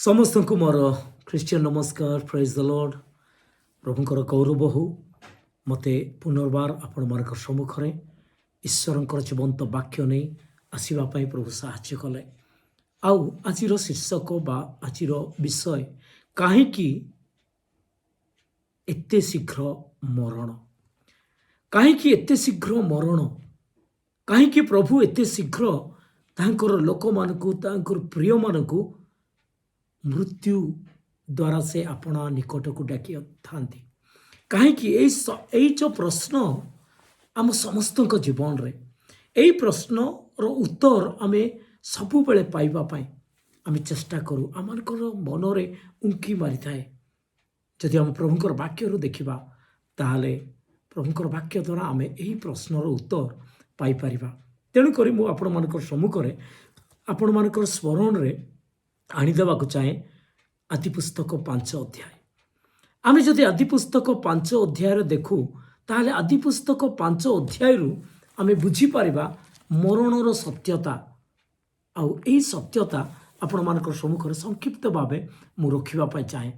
ସମସ୍ତଙ୍କୁ ମୋର ଖ୍ରୀଷ୍ଟିଆନ ନମସ୍କାର। ପ୍ରେଜ୍ ଦ ଲର୍ଡ। ପ୍ରଭୁଙ୍କର ଗୌରବ ହଉ। ମୋତେ ପୁନର୍ବାର ଆପଣମାନଙ୍କ ସମ୍ମୁଖରେ ଈଶ୍ୱରଙ୍କର ଜୀବନ୍ତ ବାକ୍ୟ ନେଇ ଆସିବା ପାଇଁ ପ୍ରଭୁ ସାହାଯ୍ୟ କଲେ। ଆଉ ଆଜିର ଶୀର୍ଷକ ବା ଆଜିର ବିଷୟ, କାହିଁକି ଏତେ ଶୀଘ୍ର ମରଣ? କାହିଁକି ଏତେ ଶୀଘ୍ର ମରଣ? କାହିଁକି ପ୍ରଭୁ ଏତେ ଶୀଘ୍ର ତାଙ୍କର ଲୋକମାନଙ୍କୁ, ତାଙ୍କର ପ୍ରିୟମାନଙ୍କୁ ମୃତ୍ୟୁ ଦ୍ୱାରା ସେ ଆପଣା ନିକଟକୁ ଡାକିଥାନ୍ତି? କାହିଁକି ଏଇ ଯେଉଁ ପ୍ରଶ୍ନ ଆମ ସମସ୍ତଙ୍କ ଜୀବନରେ, ଏଇ ପ୍ରଶ୍ନର ଉତ୍ତର ଆମେ ସବୁବେଳେ ପାଇବା ପାଇଁ ଆମେ ଚେଷ୍ଟା କରୁ। ଆମମାନଙ୍କର ମନରେ ଉଙ୍କି ମାରିଥାଏ। ଯଦି ଆମେ ପ୍ରଭୁଙ୍କର ବାକ୍ୟରୁ ଦେଖିବା, ତାହେଲେ ପ୍ରଭୁଙ୍କର ବାକ୍ୟ ଦ୍ୱାରା ଆମେ ଏହି ପ୍ରଶ୍ନର ଉତ୍ତର ପାଇପାରିବା। ତେଣୁକରି ମୁଁ ଆପଣମାନଙ୍କର ସମ୍ମୁଖରେ ଆପଣମାନଙ୍କର ସ୍ମରଣରେ ଆଣିଦେବାକୁ ଚାହେଁ ଆଦି ପୁସ୍ତକ 5 ଅଧ୍ୟାୟ। ଆମେ ଯଦି ଆଦି ପୁସ୍ତକ 5 ଅଧ୍ୟାୟରେ ଦେଖୁ, ତାହେଲେ ଆଦି ପୁସ୍ତକ 5 ଅଧ୍ୟାୟରୁ ଆମେ ବୁଝିପାରିବା ମରଣର ସତ୍ୟତା। ଆଉ ଏହି ସତ୍ୟତା ଆପଣମାନଙ୍କର ସମ୍ମୁଖରେ ସଂକ୍ଷିପ୍ତ ଭାବେ ମୁଁ ରଖିବା ପାଇଁ ଚାହେଁ।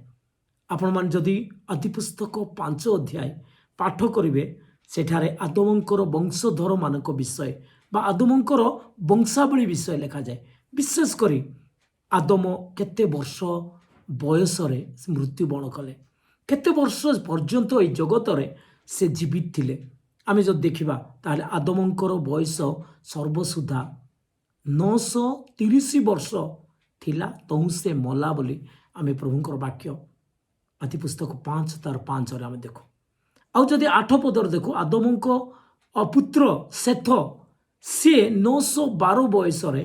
ଆପଣମାନେ ଯଦି ଆଦି ପୁସ୍ତକ 5 ଅଧ୍ୟାୟ ପାଠ କରିବେ, ସେଠାରେ ଆଦମଙ୍କର ବଂଶଧରମାନଙ୍କ ବିଷୟ ବା ଆଦମଙ୍କର ବଂଶାବଳୀ ବିଷୟ ଲେଖାଯାଏ। ବିଶେଷ କରି ଆଦମ କେତେ ବର୍ଷ ବୟସରେ ମୃତ୍ୟୁବରଣ କଲେ, କେତେ ବର୍ଷ ପର୍ଯ୍ୟନ୍ତ ଏହି ଜଗତରେ ସେ ଜୀବିତ ଥିଲେ। ଆମେ ଯଦି ଦେଖିବା, ତାହେଲେ ଆଦମଙ୍କର ବୟସ ସର୍ବସୁଦ୍ଧା 930 ବର୍ଷ ଥିଲା, ତହୁଁ ସେ ମଲା ବୋଲି ଆମେ ପ୍ରଭୁଙ୍କର ବାକ୍ୟ ଆଦି ପୁସ୍ତକ 5 ତାର 5ରେ ଆମେ ଦେଖୁ। ଆଉ ଯଦି 8 ପଦରେ ଦେଖୁ, ଆଦମଙ୍କ ପୁତ୍ର ସେଥ, ସିଏ 912 ବୟସରେ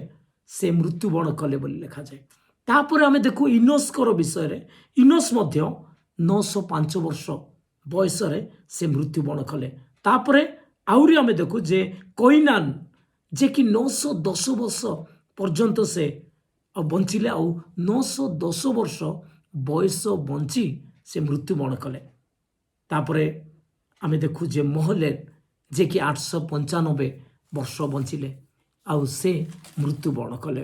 ସେ ମୃତ୍ୟୁବରଣ କଲେ ବୋଲି ଲେଖାଯାଏ। ତାପରେ ଆମେ ଦେଖୁ ଇନୋସଙ୍କର ବିଷୟରେ। ଇନୋସ ମଧ୍ୟ 905 ବର୍ଷ ବୟସରେ ସେ ମୃତ୍ୟୁବରଣ କଲେ। ତାପରେ ଆହୁରି ଆମେ ଦେଖୁ ଯେ କଇନାନ, ଯେ କି 910 ବର୍ଷ ପର୍ଯ୍ୟନ୍ତ ସେ ବଞ୍ଚିଲେ, ଆଉ 910 ବର୍ଷ ବୟସ ବଞ୍ଚି ସେ ମୃତ୍ୟୁବରଣ କଲେ। ତାପରେ ଆମେ ଦେଖୁ ଯେ ମହଲେଲ, ଯେ କି 895 ବର୍ଷ ବଞ୍ଚିଲେ, ଆଉ ସେ ମୃତ୍ୟୁବରଣ କଲେ।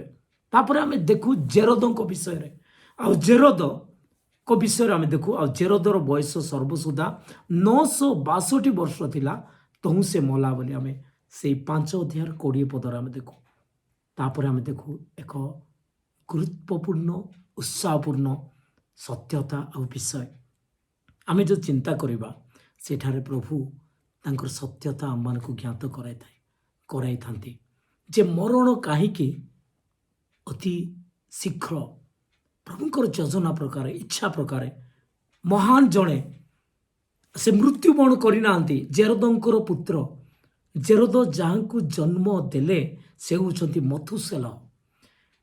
ତାପରେ ଆମେ ଦେଖୁ ଜେରଦଙ୍କ ବିଷୟରେ। ଆଉ ଜେରଦଙ୍କ ବିଷୟରେ ଆମେ ଦେଖୁ, ଆଉ ଜେରଦର ବୟସ ସର୍ବସୁଦ୍ଧା 962 ବର୍ଷ ଥିଲା, ତହୁଁ ସେ ମଲା ବୋଲି ଆମେ ସେଇ 5 ଅଧ୍ୟାୟର 20 ପଦରେ ଆମେ ଦେଖୁ। ତାପରେ ଆମେ ଦେଖୁ ଏକ ଗୁରୁତ୍ୱପୂର୍ଣ୍ଣ ଉତ୍ସାହପୂର୍ଣ୍ଣ ସତ୍ୟତା ଆଉ ବିଷୟ। ଆମେ ଯଦି ଚିନ୍ତା କରିବା, ସେଠାରେ ପ୍ରଭୁ ତାଙ୍କର ସତ୍ୟତା ଆମମାନଙ୍କୁ ଜ୍ଞାତ କରାଇଥାନ୍ତି ଯେ ମରଣ କାହିଁକି ଅତି ଶୀଘ୍ର ପ୍ରଭୁଙ୍କର ଯୋଜନା ପ୍ରକାରେ, ଇଚ୍ଛା ପ୍ରକାରେ ମହାନ ଜଣେ ସେ ମୃତ୍ୟୁବରଣ କରିନାହାନ୍ତି। ଜେରଦଙ୍କର ପୁତ୍ର ଜେରଦ ଯାହାଙ୍କୁ ଜନ୍ମ ଦେଲେ, ସେ ହେଉଛନ୍ତି ମଥୁସେଲ।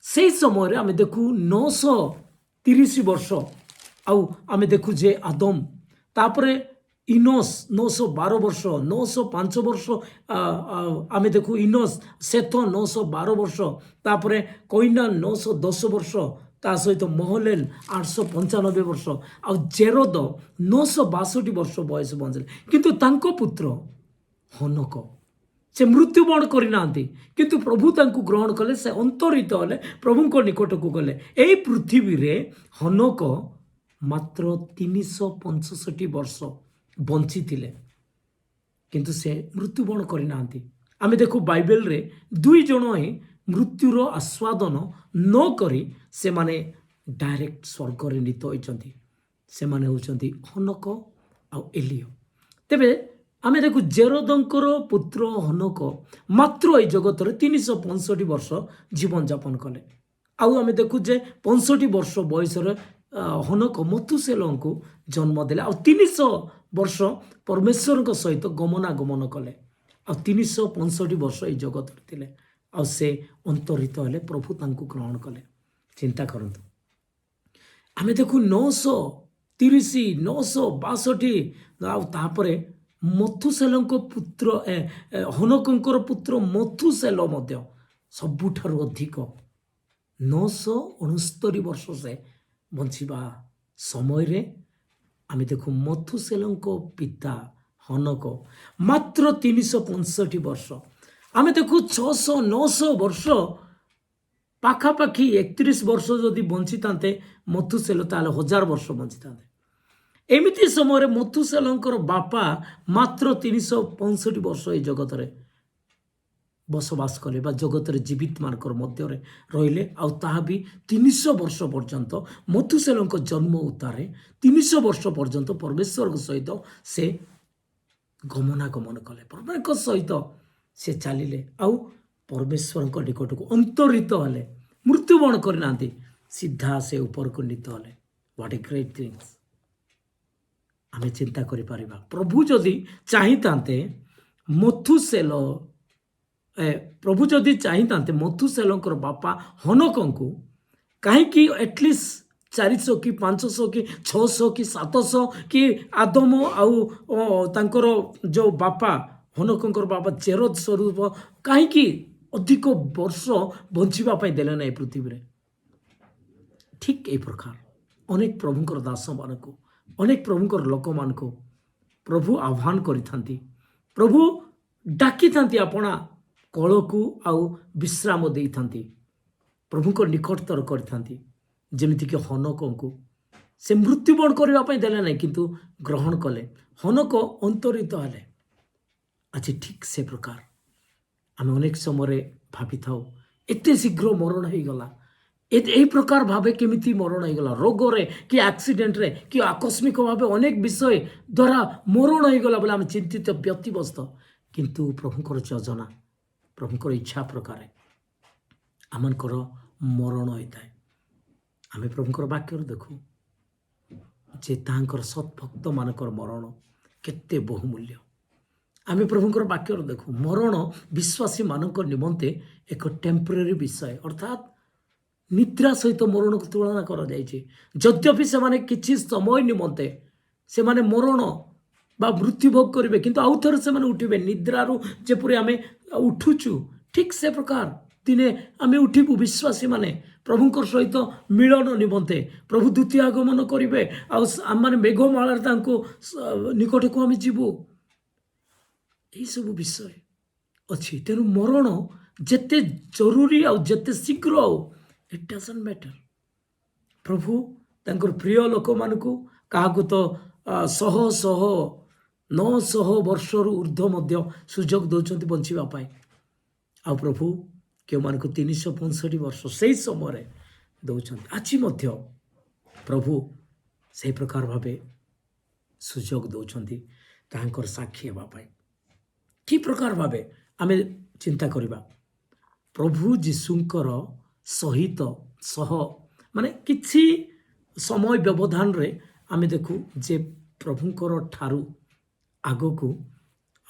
ସେହି ସମୟରେ ଆମେ ଦେଖୁ 930 ବର୍ଷ। ଆଉ ଆମେ ଦେଖୁ ଯେ ଆଦମ, ତାପରେ ଇନୋସ 912 ବର୍ଷ, 905 ବର୍ଷ ଆମେ ଦେଖୁ ଇନୋସ, ସେଥ 912 ବର୍ଷ, ତାପରେ କଇନାନ 910 ବର୍ଷ, ତା ସହିତ ମହଲେଲ 895 ବର୍ଷ, ଆଉ ଜେରଦ 962 ବର୍ଷ ବୟସ ବଞ୍ଚିଲେ। କିନ୍ତୁ ତାଙ୍କ ପୁତ୍ର ହନକ, ସେ ମୃତ୍ୟୁବରଣ କରିନାହାନ୍ତି, କିନ୍ତୁ ପ୍ରଭୁ ତାଙ୍କୁ ଗ୍ରହଣ କଲେ, ସେ ଅନ୍ତରିତ ହେଲେ, ପ୍ରଭୁଙ୍କ ନିକଟକୁ ଗଲେ। ଏହି ପୃଥିବୀରେ ହନକ ମାତ୍ର 365 ବର୍ଷ ବଞ୍ଚିଥିଲେ, କିନ୍ତୁ ସେ ମୃତ୍ୟୁବରଣ କରିନାହାନ୍ତି। ଆମେ ଦେଖୁ ବାଇବେଲରେ 2 ଜଣ ହିଁ ମୃତ୍ୟୁର ଆସ୍ୱାଦନ ନ କରି ସେମାନେ ଡାଇରେକ୍ଟ ସ୍ୱର୍ଗରେ ନୀତ ହୋଇଛନ୍ତି। ସେମାନେ ହେଉଛନ୍ତି ହନକ ଆଉ ଏଲିୟ। ତେବେ ଆମେ ଦେଖୁ ଜେରଦଙ୍କର ପୁତ୍ର ହନକ ମାତ୍ର ଏହି ଜଗତରେ 365 ବର୍ଷ ଜୀବନଯାପନ କଲେ। ଆଉ ଆମେ ଦେଖୁ ଯେ 65 ବର୍ଷ ବୟସରେ ହନକ ମଥୁସେଲଙ୍କୁ ଜନ୍ମ ଦେଲେ, ଆଉ 300 ବର୍ଷ ପରମେଶ୍ୱରଙ୍କ ସହିତ ଗମନାଗମନ କଲେ, ଆଉ 365 ବର୍ଷ ଏହି ଜଗତରେ ଥିଲେ, ଆଉ ସେ ଅନ୍ତରିତ ହେଲେ, ପ୍ରଭୁ ତାଙ୍କୁ ଗ୍ରହଣ କଲେ। ଚିନ୍ତା କରନ୍ତୁ, ଆମେ ଦେଖୁ 930, 962, ଆଉ ତାପରେ ମଥୁସେଲଙ୍କ ପୁତ୍ର ହନକଙ୍କର ପୁତ୍ର ମଥୁସେଲ ମଧ୍ୟ ସବୁଠାରୁ ଅଧିକ 969 ବର୍ଷ ସେ ବଞ୍ଚିବା ସମୟରେ ଆମେ ଦେଖୁ ମଥୁସେଲଙ୍କ ପିତା ହନକ ମାତ୍ର 365 ବର୍ଷ। ଆମେ ଦେଖୁ 600-900 ବର୍ଷ ପାଖାପାଖି 31 ବର୍ଷ ଯଦି ବଞ୍ଚିଥାନ୍ତେ ମଥୁସେଲ, ତାହେଲେ 1000 ବର୍ଷ ବଞ୍ଚିଥାନ୍ତେ। ଏମିତି ସମୟରେ ମଥୁସେଲଙ୍କର ବାପା ମାତ୍ର 365 ବର୍ଷ ଏ ଜଗତରେ ବସବାସ କଲେ ବା ଜଗତରେ ଜୀବିତମାନଙ୍କର ମଧ୍ୟରେ ରହିଲେ। ଆଉ ତାହା ବି 300 ବର୍ଷ ପର୍ଯ୍ୟନ୍ତ ମଥୁସେଲଙ୍କ ଜନ୍ମ ଉତ୍ତାରେ 300 ବର୍ଷ ପର୍ଯ୍ୟନ୍ତ ପରମେଶ୍ୱରଙ୍କ ସହିତ ସେ ଗମନାଗମନ କଲେ, ପରମେଶ୍ୱରଙ୍କ ସହିତ ସେ ଚାଲିଲେ ଆଉ ପରମେଶ୍ୱରଙ୍କ ନିକଟକୁ ଅନ୍ତରିତ ହେଲେ। ମୃତ୍ୟୁବରଣ କରିନାହାନ୍ତି, ସିଧା ସେ ଉପରକୁ ନୀତ ହେଲେ। What A great things. ଆମେ ଚିନ୍ତା କରିପାରିବା, ପ୍ରଭୁ ଯଦି ଚାହିଁଥାନ୍ତେ ମଥୁସେଲଙ୍କର ବାପା ହନକଙ୍କୁ କାହିଁକି ଆଟଲିଷ୍ଟ 400 କି 500 କି 600 କି 700 କି ଆଦମ ଆଉ ତାଙ୍କର ଯେଉଁ ବାପା ହନକଙ୍କର ବାପା ଚେରଦ ସ୍ୱରୂପ କାହିଁକି ଅଧିକ ବର୍ଷ ବଞ୍ଚିବା ପାଇଁ ଦେଲେ ନାହିଁ ପୃଥିବୀରେ? ଠିକ୍ ଏହି ପ୍ରକାର ଅନେକ ପ୍ରଭୁଙ୍କର ଦାସମାନଙ୍କୁ, ଅନେକ ପ୍ରଭୁଙ୍କର ଲୋକମାନଙ୍କୁ ପ୍ରଭୁ ଆହ୍ୱାନ କରିଥାନ୍ତି, ପ୍ରଭୁ ଡାକିଥାନ୍ତି ଆପଣା କଳକୁ ଆଉ ବିଶ୍ରାମ ଦେଇଥାନ୍ତି, ପ୍ରଭୁଙ୍କ ନିକଟତର କରିଥାନ୍ତି। ଯେମିତିକି ହନକଙ୍କୁ ସେ ମୃତ୍ୟୁବରଣ କରିବା ପାଇଁ ଦେଲେ ନାହିଁ, କିନ୍ତୁ ଗ୍ରହଣ କଲେ, ହନକ ଅନ୍ତରିତ ହେଲେ। ଆଜି ଠିକ୍ ସେ ପ୍ରକାର ଆମେ ଅନେକ ସମୟରେ ଭାବିଥାଉ ଏତେ ଶୀଘ୍ର ମରଣ ହେଇଗଲା, ଏହି ପ୍ରକାର ଭାବେ କେମିତି ମରଣ ହେଇଗଲା, ରୋଗରେ କି ଆକ୍ସିଡେଣ୍ଟରେ କି ଆକସ୍ମିକ ଭାବେ ଅନେକ ବିଷୟ ଦ୍ୱାରା ମରଣ ହେଇଗଲା ବୋଲି ଆମେ ଚିନ୍ତିତ ବ୍ୟତିବ୍ୟସ୍ତ। କିନ୍ତୁ ପ୍ରଭୁଙ୍କର ଯୋଜନା, ପ୍ରଭୁଙ୍କର ଇଚ୍ଛା ପ୍ରକାରେ ଆମଙ୍କର ମରଣ ହୋଇଥାଏ। ଆମେ ପ୍ରଭୁଙ୍କର ବାକ୍ୟରେ ଦେଖୁ ଯେ ତାଙ୍କର ସତ୍ଭକ୍ତମାନଙ୍କର ମରଣ କେତେ ବହୁମୂଲ୍ୟ। ଆମେ ପ୍ରଭୁଙ୍କର ବାକ୍ୟରେ ଦେଖୁ ମରଣ ବିଶ୍ୱାସୀମାନଙ୍କ ନିମନ୍ତେ ଏକ ଟେମ୍ପୋରାରୀ ବିଷୟ, ଅର୍ଥାତ୍ ନିଦ୍ରା ସହିତ ମରଣକୁ ତୁଳନା କରାଯାଇଛି। ଯଦ୍ୟପି ସେମାନେ କିଛି ସମୟ ନିମନ୍ତେ ସେମାନେ ମରଣ ବା ମୃତ୍ୟୁଭୋଗ କରିବେ, କିନ୍ତୁ ଆଉ ଥରେ ସେମାନେ ଉଠିବେ। ନିଦ୍ରାରୁ ଯେପରି ଆମେ ଉଠୁଛୁ ଠିକ୍ ସେ ପ୍ରକାର ଦିନେ ଆମେ ଉଠିବୁ ବିଶ୍ୱାସୀମାନେ ପ୍ରଭୁଙ୍କର ସହିତ ମିଳନ ନିମନ୍ତେ। ପ୍ରଭୁ ଦ୍ୱିତୀୟ ଆଗମନ କରିବେ ଆଉ ଆମମାନେ ମେଘମାଳାରେ ତାଙ୍କୁ ନିକଟକୁ ଆମେ ଯିବୁ। ଏହିସବୁ ବିଷୟ ଅଛି। ତେଣୁ ମରଣ ଯେତେ ଜରୁରୀ ଆଉ ଯେତେ ଶୀଘ୍ର ଆଉ ଇଟ୍ ଡଜଣ୍ଟ ମ୍ୟାଟର। ପ୍ରଭୁ ତାଙ୍କର ପ୍ରିୟ ଲୋକମାନଙ୍କୁ କାହାକୁ ତ 900 ବର୍ଷରୁ ଉର୍ଦ୍ଧ୍ୱ ମଧ୍ୟ ସୁଯୋଗ ଦେଉଛନ୍ତି ବଞ୍ଚିବା ପାଇଁ। ଆଉ ପ୍ରଭୁ କେଉଁମାନଙ୍କୁ 365 ବର୍ଷ ସେହି ସମୟରେ ଦେଉଛନ୍ତି। ଆଜି ମଧ୍ୟ ପ୍ରଭୁ ସେହି ପ୍ରକାର ଭାବେ ସୁଯୋଗ ଦେଉଛନ୍ତି ତାହାଙ୍କର ସାକ୍ଷୀ ହେବା ପାଇଁ। କି ପ୍ରକାର ଭାବେ ଆମେ ଚିନ୍ତା କରିବା, ପ୍ରଭୁ ଯୀଶୁଙ୍କର ମାନେ କିଛି ସମୟ ବ୍ୟବଧାନରେ ଆମେ ଦେଖୁ ଯେ ପ୍ରଭୁଙ୍କର ଠାରୁ ଆଗକୁ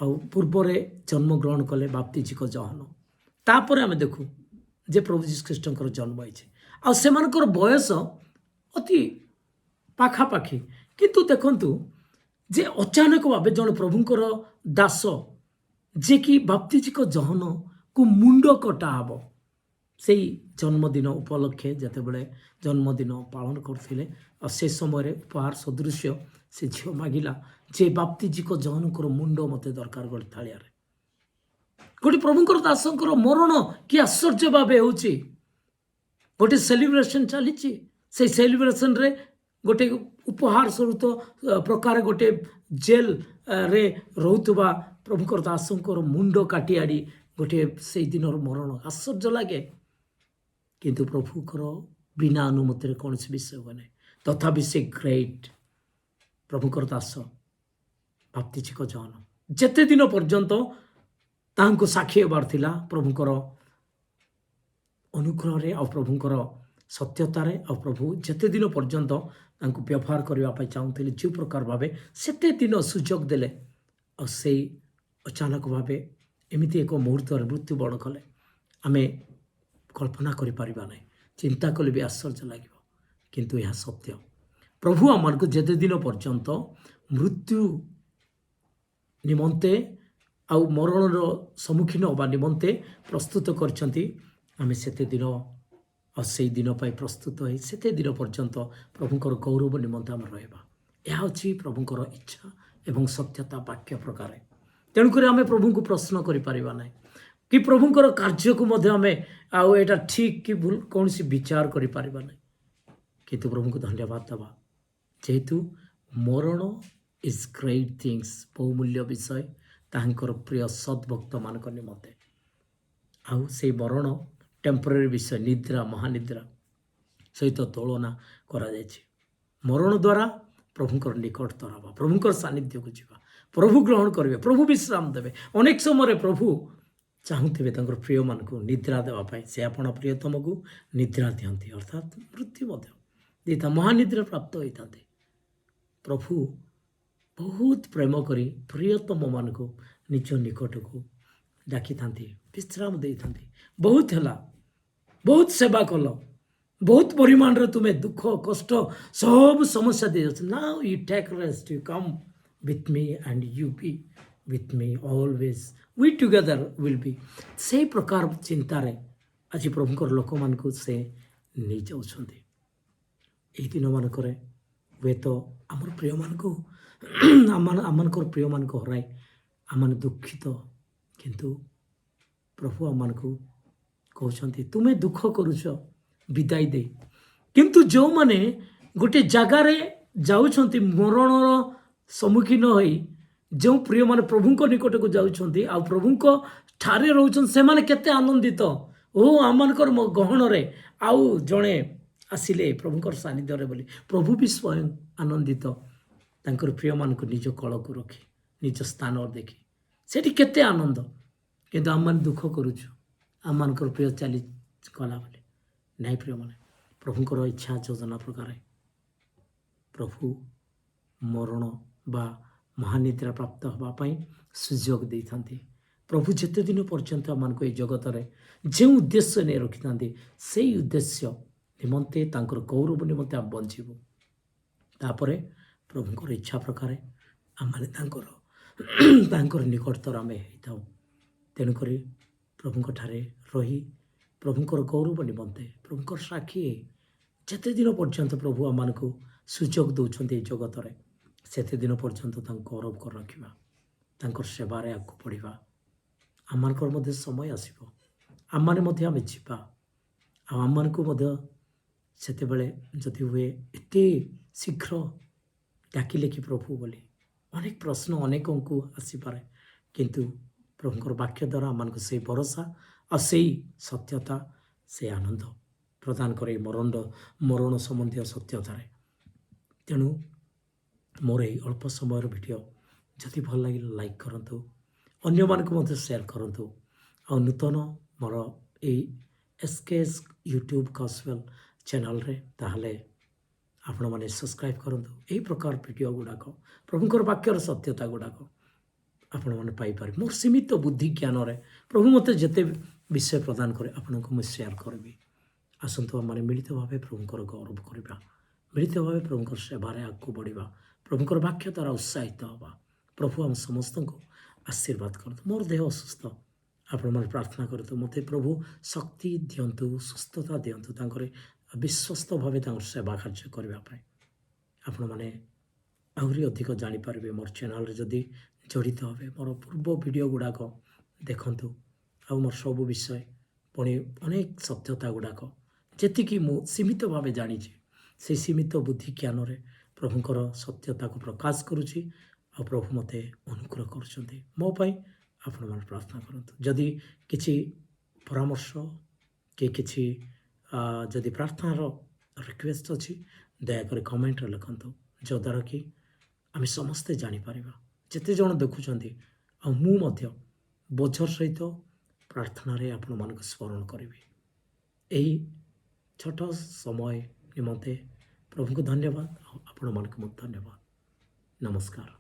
ଆଉ ପୂର୍ବରେ ଜନ୍ମଗ୍ରହଣ କଲେ ବାପ୍ତିଜିକ ଜହନ। ତାପରେ ଆମେ ଦେଖୁ ଯେ ପ୍ରଭୁ ଯୀଶୁଖ୍ରୀଷ୍ଟଙ୍କର ଜନ୍ମ ହେଇଛି ଆଉ ସେମାନଙ୍କର ବୟସ ଅତି ପାଖାପାଖି। କିନ୍ତୁ ଦେଖନ୍ତୁ ଯେ ଅଚାନକ ଭାବେ ଜଣେ ପ୍ରଭୁଙ୍କର ଦାସ ଯିଏକି ବାପ୍ତିଜିକ ଜହନକୁ ମୁଣ୍ଡ କଟା ହେବ, ସେଇ ଜନ୍ମଦିନ ଉପଲକ୍ଷେ ଯେତେବେଳେ ଜନ୍ମଦିନ ପାଳନ କରୁଥିଲେ ଆଉ ସେ ସମୟରେ ଉପହାର ସଦୃଶ୍ୟ ସେ ଝିଅ ମାଗିଲା ଯେ ବାପ୍ତିଜିକ ଜହନଙ୍କର ମୁଣ୍ଡ ମୋତେ ଦରକାର ଗୋଟେ ଥାଳିଆରେ। ଗୋଟେ ପ୍ରଭୁଙ୍କର ଦାସଙ୍କର ମରଣ କି ଆଶ୍ଚର୍ଯ୍ୟ ଭାବେ ହେଉଛି। ଗୋଟେ ସେଲିବ୍ରେସନ୍ ଚାଲିଛି, ସେଇ ସେଲିବ୍ରେସନ୍ରେ ଗୋଟେ ଉପହାର ସ୍ୱରୂପ ପ୍ରକାର ଗୋଟେ ଜେଲରେ ରହୁଥିବା ପ୍ରଭୁଙ୍କର ଦାସଙ୍କର ମୁଣ୍ଡ କାଟି ଆଣି ଗୋଟିଏ ସେଇ ଦିନର ମରଣ ଆଶ୍ଚର୍ଯ୍ୟ ଲାଗେ। କିନ୍ତୁ ପ୍ରଭୁଙ୍କର ବିନା ଅନୁମତିରେ କୌଣସି ବିଷୟ ହୁଏ ନାହିଁ। ତଥାପି ସେ ଗ୍ରେଟ୍ ପ୍ରଭୁଙ୍କର ଦାସ ବାପ୍ତିଜିକ ଜହନ ଯେତେ ଦିନ ପର୍ଯ୍ୟନ୍ତ ତାହାଙ୍କୁ ସାକ୍ଷୀ ହେବାର ଥିଲା ପ୍ରଭୁଙ୍କର ଅନୁଗ୍ରହରେ ଆଉ ପ୍ରଭୁଙ୍କର ସତ୍ୟତାରେ, ଆଉ ପ୍ରଭୁ ଯେତେ ଦିନ ପର୍ଯ୍ୟନ୍ତ ତାଙ୍କୁ ବ୍ୟବହାର କରିବା ପାଇଁ ଚାହୁଁଥିଲେ ଯେଉଁ ପ୍ରକାର ଭାବେ ସେତେ ଦିନ ସୁଯୋଗ ଦେଲେ। ଆଉ ସେଇ ଅଚାନକ ଭାବେ ଏମିତି ଏକ ମୁହୂର୍ତ୍ତରେ ମୃତ୍ୟୁବରଣ କଲେ ଆମେ କଳ୍ପନା କରିପାରିବା ନାହିଁ। ଚିନ୍ତା କଲେ ବି ଆଶ୍ଚର୍ଯ୍ୟ ଲାଗିବ, କିନ୍ତୁ ଏହା ସତ୍ୟ। ପ୍ରଭୁ ଆମମାନଙ୍କୁ ଯେତେ ଦିନ ପର୍ଯ୍ୟନ୍ତ ମୃତ୍ୟୁ ନିମନ୍ତେ ଆଉ ମରଣର ସମ୍ମୁଖୀନ ହେବା ନିମନ୍ତେ ପ୍ରସ୍ତୁତ କରିଛନ୍ତି, ଆମେ ସେତେ ଦିନ ଆଉ ସେଇ ଦିନ ପାଇଁ ପ୍ରସ୍ତୁତ ହୋଇ ସେତେ ଦିନ ପର୍ଯ୍ୟନ୍ତ ପ୍ରଭୁଙ୍କର ଗୌରବ ନିମନ୍ତେ ଆମେ ରହିବା। ଏହା ହେଉଛି ପ୍ରଭୁଙ୍କର ଇଚ୍ଛା ଏବଂ ସତ୍ୟତା ବାକ୍ୟ ପ୍ରକାରେ। ତେଣୁକରି ଆମେ ପ୍ରଭୁଙ୍କୁ ପ୍ରଶ୍ନ କରିପାରିବା ନାହିଁ। कि प्रभुंकर कार्य को मध्य आमे आउ एटा ठीक कि भूल कौन सी विचार करि परिबा नै किंतु प्रभु को धन्यवाद दबा जेहेतु मरण इज ग्रेट थिंग्स बहुमूल्य विषय तांकर प्रिय सद्भक्त मान निमते आउ से मरण टेम्पररी विषय निद्रा महानिद्रा सहित तुलना करा मरण द्वारा प्रभुंकर निकटतर हवा प्रभुंकर सानिध्य को जीवा प्रभु ग्रहण करेंगे प्रभु विश्राम देवे अनेक समय प्रभु चाहूबे प्रिय मान को निद्रा देवाई से आपण प्रियतम को निद्रा दिखती अर्थात मृत्यु देता महानिद्रा प्राप्त होता प्रभु बहुत प्रेम करी प्रियतम मान को निज निकट को डाकी था विश्राम दे था बहुत है बहुत सेवा कल बहुत परिमाण रे तुम्हें दुख कष्ट सब समस्या दे now you take rest you come with me and you be with me always we together will be से प्रकार चिंतार आज प्रभुकर लोक मान को से नहीं जाऊँगी यही दिन मानक वे तो आमर प्रिय मान को आमर प्रिय मान को हराई आम दुखित किंतु प्रभु आम को कहते तुम्हें दुख करुच विदाई दे किंतु जो माने गोटे जगार जाउछंती मरणर सम्मुखीन होई जो प्रिय माने प्रभु को निकट को जाउछंती आ प्रभु को ठारे रहउछन से माने केते आनंदित ओ आमनकर गहन रे आउ जणे आसिले प्रभुकर सानिध्य रे बोली प्रभु भी स्वयं आनंदित तांकर प्रिय मान को निज कल को रखी निज स्थान देखी सेठी केते आनंद किंतु आम मान दुख करूछु आम मानकर प्रिय चली कला बोली नहीं प्रिय माने प्रभुंकर इच्छा योजना प्रकार प्रभु मरण बा महानिद्रा प्राप्त होगापाई सुजोग दे था प्रभु जिते दिन पर्यंत आम को जगत में जो उद्देश्य नहीं रखी था से उद्देश्य निमंते तांकर गौरव निमंते आम बंचबू तापर प्रभुंकर इच्छा प्रकार आम तांकर निकटतर आम होता तेणुक प्रभुंक ठारे रही प्रभुंकर गौरव निमंते प्रभुंकर साक्षी जिते दिन पर्यंत प्रभु आम को सुजोग दौरान जगत में सेते दिन पर्यंत गौरव कर रखा सेवार आगे बढ़ा आम समय आसो आम मैंने आम जा आम को सेते जदि हुए एत शीघ्र डाकिले कि प्रभु बोली अनेक प्रश्न अनेक को आसीपे किंतु प्रभुंकर वाक्य द्वारा आम को से भरोसा और से सत्यता से आनंद प्रदान करे मरण संबंधी सत्यतार तेणु मोर ये अल्प समय वीडियो जदि भल लगे लाइक करूँ अन्य मान को शेयर करूँ आ नूतन मोर एसकेएस यूट्यूब गॉस्पेल चैनल रे ताहले आपण मैंने सब्सक्राइब करूँ यही प्रकार वीडियो गुड़ाक प्रभुंकर वाक्यर सत्यता गुड़ाक आपण मैंने पाइपर मोर सीमित बुद्धि ज्ञान रे प्रभु मत जिते विषय प्रदान करे आपण को मुझे शेयर करी आसतु आम मिलित भाव प्रभुंकर गौरव करवा मिलित भाव प्रभुंकर सेवार आगे बढ़ा प्रभुंकर वाक्य द्वारा उत्साहित हवा प्रभु आम समस्त को आशीर्वाद कर मोर देह असुस्थ आपण मैंने प्रार्थना करतु मत प्रभु शक्ति दिंतु सुस्थता दिंतु तांकर विश्वस्त भाव सेवा कार्य करने आपण मैंने आहरी अधिक जानीपारे मोर चैनल जदि जड़ित हे मोर पूर्व वीडियो गुड़ाक देखु आ मोर सब विषय पुणी अनेक सत्यता गुड़ाक जी मु सीमित भाव जानी से सीमित बुद्धि ज्ञान रे प्रभुंकर सत्यता को प्रकाश करुच्ची आ प्रभु मते अनुग्रह कर मोपाई आपण मैंने प्रार्थना करतु जदि किसी परामर्श कि जदि प्रार्थनार रिक्वेस्ट अच्छी दयाकोरी कमेंट लिखु जो द्वारा कि आम समस्ते जापर जिते जन देखुं आ बोझर सहित प्रार्थना आपण मान स्मरण करी यही छोट समय निमंते प्रभु को धन्यवाद आपण मान धन्यवाद नमस्कार।